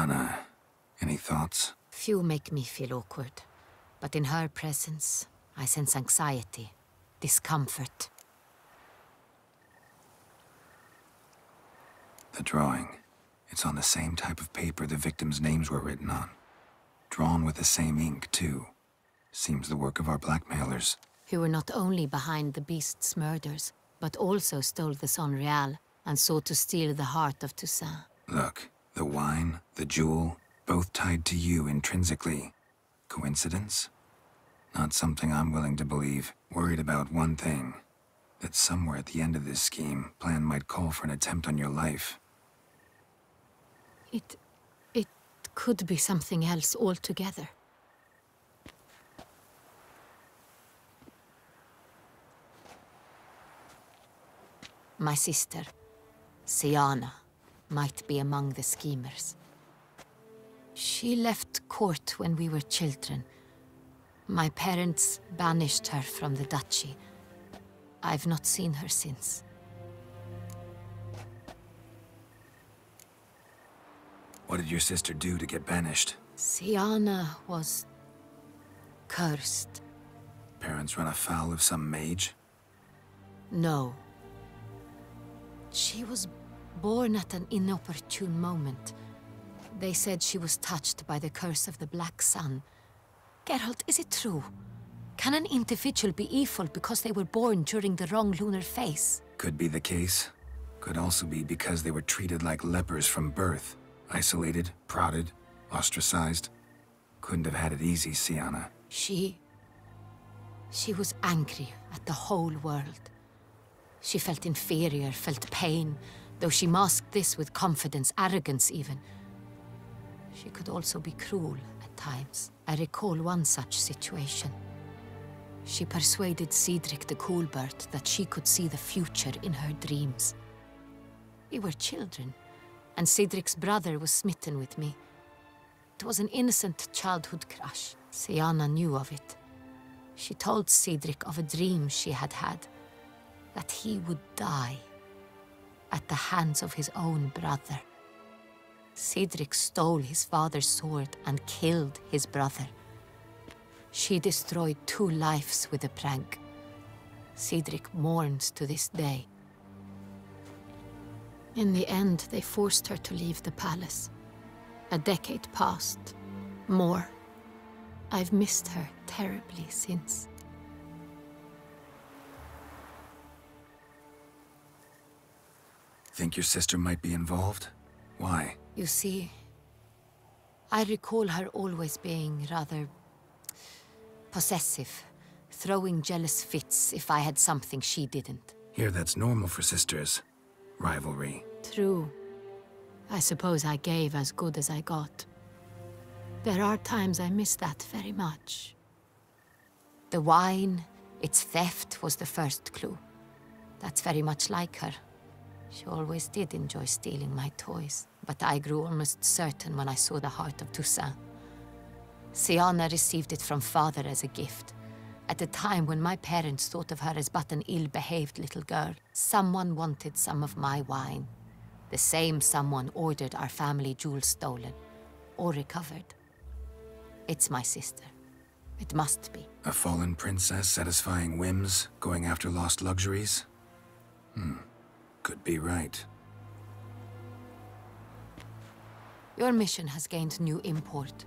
Syanna, any thoughts? Few make me feel awkward, but in her presence, I sense anxiety, discomfort. The drawing. It's on the same type of paper the victims' names were written on. Drawn with the same ink, too. Seems the work of our blackmailers. Who were not only behind the beast's murders, but also stole the Sonreal and sought to steal the heart of Toussaint. Look, the wine, the jewel, both tied to you intrinsically. Coincidence? Not something I'm willing to believe. Worried about one thing. That somewhere at the end of this scheme, plan might call for an attempt on your life. It could be something else altogether. My sister, Syanna, might be among the schemers. She left court when we were children. My parents banished her from the duchy. I've not seen her since. What did your sister do to get banished? Syanna was cursed. Parents run afoul of some mage? No. She was born at an inopportune moment. They said she was touched by the curse of the Black Sun. Geralt, is it true? Can an individual be evil because they were born during the wrong lunar phase? Could be the case. Could also be because they were treated like lepers from birth. Isolated, prodded, ostracized. Couldn't have had it easy, Syanna. She was angry at the whole world. She felt inferior, felt pain, though she masked this with confidence, arrogance even. She could also be cruel at times. I recall one such situation. She persuaded Cedric the Coolbert that she could see the future in her dreams. We were children, and Cedric's brother was smitten with me. It was an innocent childhood crush. Syanna knew of it. She told Cedric of a dream she had had, that he would die at the hands of his own brother. Cedric stole his father's sword and killed his brother. She destroyed 2 lives with a prank. Cedric mourns to this day. In the end, they forced her to leave the palace. A decade passed. More. I've missed her terribly since. Think your sister might be involved? Why? You see, I recall her always being rather possessive, throwing jealous fits if I had something she didn't. Here, that's normal for sisters. Rivalry. True. I suppose I gave as good as I got. There are times I miss that very much. The wine, its theft, was the first clue. That's very much like her. She always did enjoy stealing my toys, but I grew almost certain when I saw the heart of Toussaint. Syanna received it from father as a gift. At a time when my parents thought of her as but an ill-behaved little girl, someone wanted some of my wine. The same someone ordered our family jewels stolen, or recovered. It's my sister. It must be. A fallen princess satisfying whims, going after lost luxuries? Could be right. Your mission has gained new import.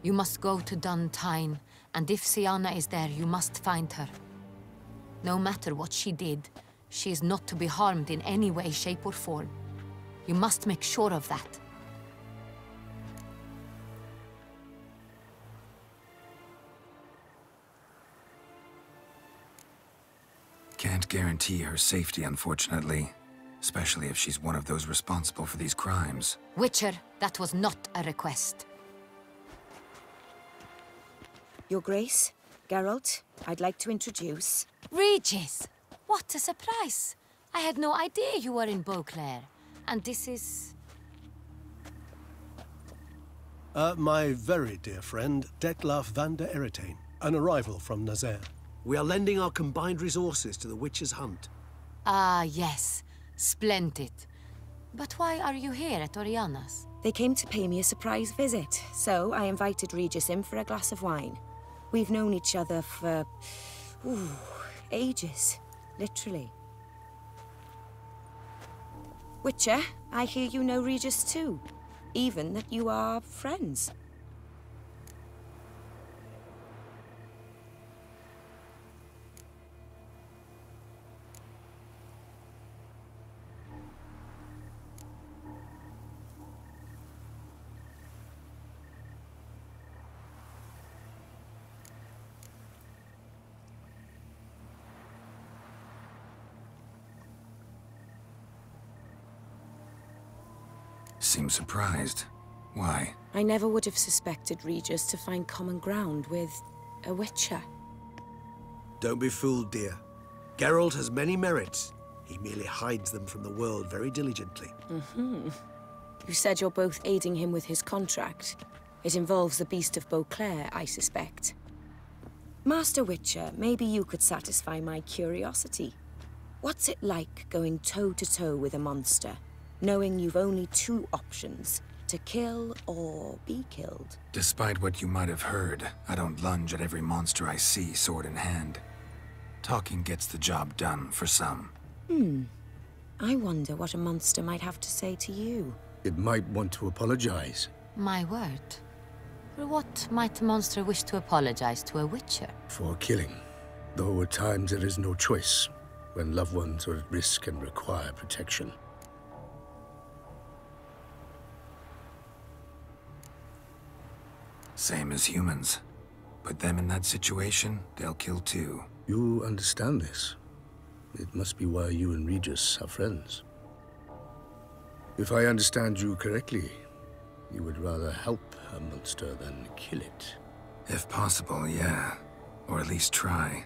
You must go to Dun Tine, and if Syanna is there, you must find her. No matter what she did, she is not to be harmed in any way, shape, or form. You must make sure of that. Can't guarantee her safety, unfortunately. Especially if she's one of those responsible for these crimes. Witcher, that was not a request. Your Grace, Geralt, I'd like to introduce... Regis! What a surprise! I had no idea you were in Beauclair. And this is... My very dear friend, Detlaf van der Eretain, an arrival from Nazaire. We are lending our combined resources to the Witcher's Hunt. Ah, yes. Splendid. But why are you here at Oriana's? They came to pay me a surprise visit, so I invited Regis in for a glass of wine. We've known each other for... ages. Literally. Witcher, I hear you know Regis too. Even that you are friends. Seem surprised. Why? I never would have suspected Regis to find common ground with a Witcher. Don't be fooled, dear. Geralt has many merits. He merely hides them from the world very diligently. You said you're both aiding him with his contract. It involves the Beast of Beauclair, I suspect. Master Witcher, maybe you could satisfy my curiosity. What's it like going toe-to-toe with a monster, knowing you've only two options, to kill or be killed? Despite what you might have heard, I don't lunge at every monster I see sword in hand. Talking gets the job done for some. I wonder what a monster might have to say to you. It might want to apologize. My word. For what might a monster wish to apologize to a Witcher? For killing. Though at times there is no choice, when loved ones are at risk and require protection. Same as humans. Put them in that situation, they'll kill too. You understand this. It must be why you and Regis are friends. If I understand you correctly, you would rather help a monster than kill it. If possible, yeah. Or at least try.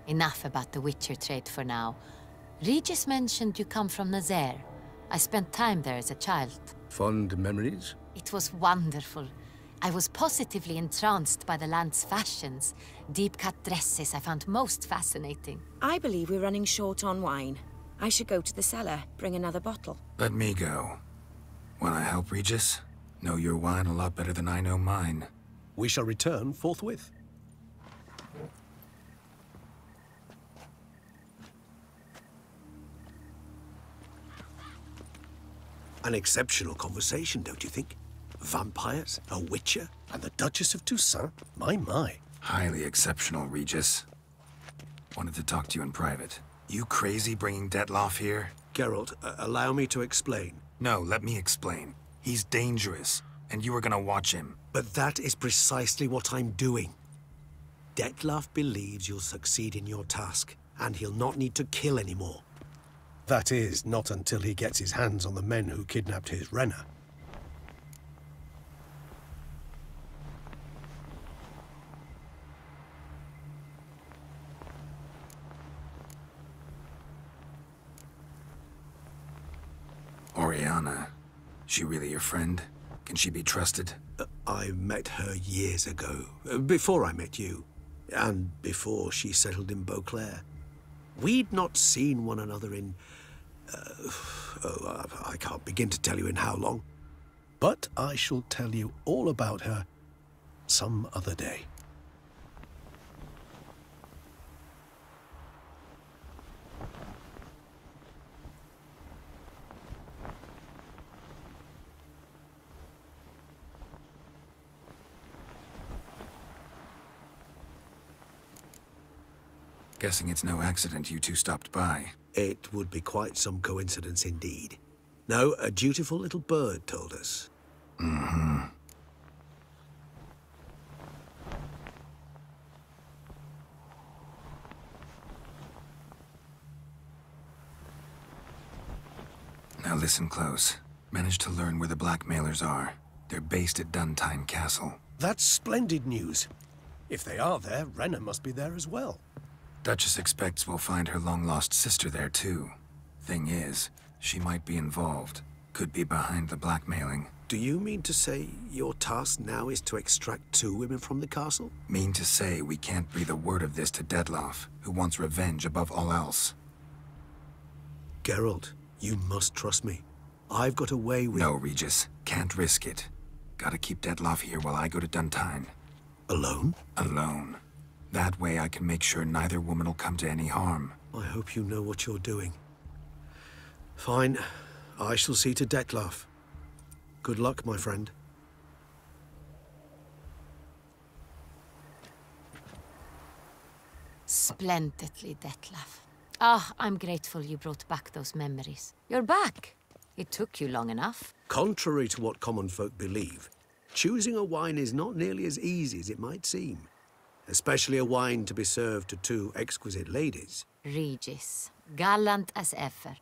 Enough about the Witcher trait for now. Regis mentioned you come from Nazaire. I spent time there as a child. Fond memories? It was wonderful. I was positively entranced by the land's fashions. Deep-cut dresses I found most fascinating. I believe we're running short on wine. I should go to the cellar, bring another bottle. Let me go. Wanna help, Regis? Know your wine a lot better than I know mine. We shall return forthwith. An exceptional conversation, don't you think? Vampires, a Witcher, And the Duchess of Toussaint? My. Highly exceptional, Regis. Wanted to talk to you in private. You crazy bringing Detloff here? Geralt, allow me to explain. No, let me explain. He's dangerous, and you are gonna watch him. But that is precisely what I'm doing. Detloff believes you'll succeed in your task, and he'll not need to kill anymore. That is, not until he gets his hands on the men who kidnapped his Renna. Oriana. She really your friend? Can she be trusted? I met her years ago, before I met you, and before she settled in Beauclair. We'd not seen one another in... I can't begin to tell you in how long. But I shall tell you all about her some other day. Guessing it's no accident you two stopped by. It would be quite some coincidence indeed. No, a dutiful little bird told us. Mm-hmm. Now listen close. Managed to learn where the blackmailers are. They're based at Duntine Castle. That's splendid news. If they are there, Renna must be there as well. Duchess expects we'll find her long-lost sister there, too. Thing is, she might be involved. Could be behind the blackmailing. Do you mean to say your task now is to extract 2 women from the castle? Mean to say we can't breathe a word of this to Detloff, who wants revenge above all else. Geralt, you must trust me. I've got a way with... No, Regis. Can't risk it. Gotta keep Dettlaff here while I go to Duntine. Alone? Alone. That way I can make sure neither woman will come to any harm. I hope you know what you're doing. Fine. I shall see to Dettlaff. Good luck, my friend. Splendidly, Dettlaff. Ah, I'm grateful you brought back those memories. You're back. It took you long enough. Contrary to what common folk believe, choosing a wine is not nearly as easy as it might seem. Especially a wine to be served to two exquisite ladies. Regis, gallant as ever.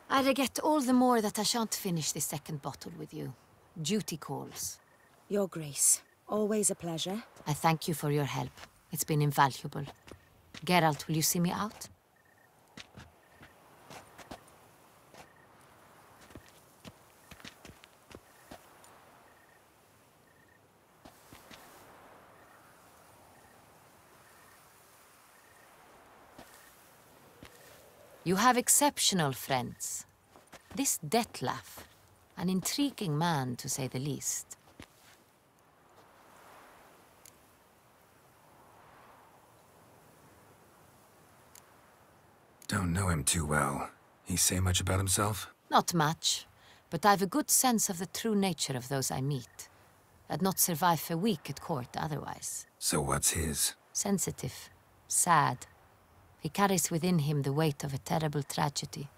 I regret all the more that I shan't finish this second bottle with you. Duty calls. Your Grace, always a pleasure. I thank you for your help. It's been invaluable. Geralt, will you see me out? You have exceptional friends. This Dettlaff, an intriguing man to say the least. Don't know him too well. He say much about himself? Not much, but I've a good sense of the true nature of those I meet. I'd not survive a week at court otherwise. So what's his? Sensitive, sad. He carries within him the weight of a terrible tragedy.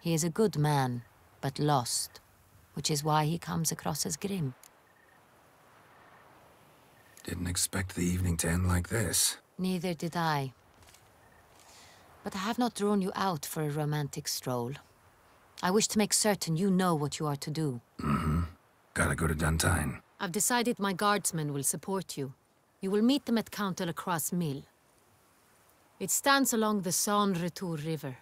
He is a good man, but lost, which is why he comes across as grim. Didn't expect the evening to end like this. Neither did I. But I have not drawn you out for a romantic stroll. I wish to make certain you know what you are to do. Mm-hmm. Gotta go to Duntine. I've decided my guardsmen will support you. You will meet them at Count Delacroix' mill. It stands along the Saône-Retour River,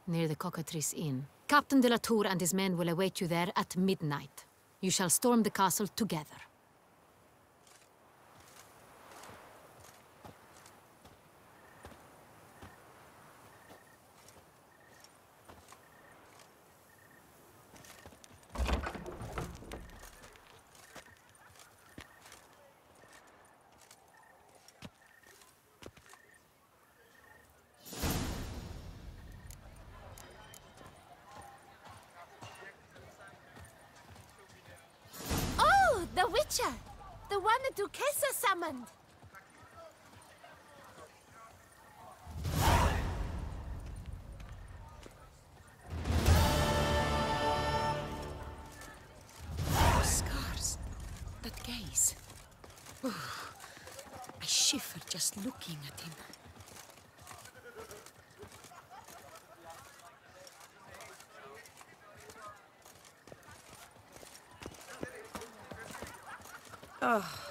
near the Cockatrice Inn. Captain de la Tour and his men will await you there at midnight. You shall storm the castle together. The Witcher! The one the Duquesa summoned! Scars. That gaze. I shiver just looking at him. Oh,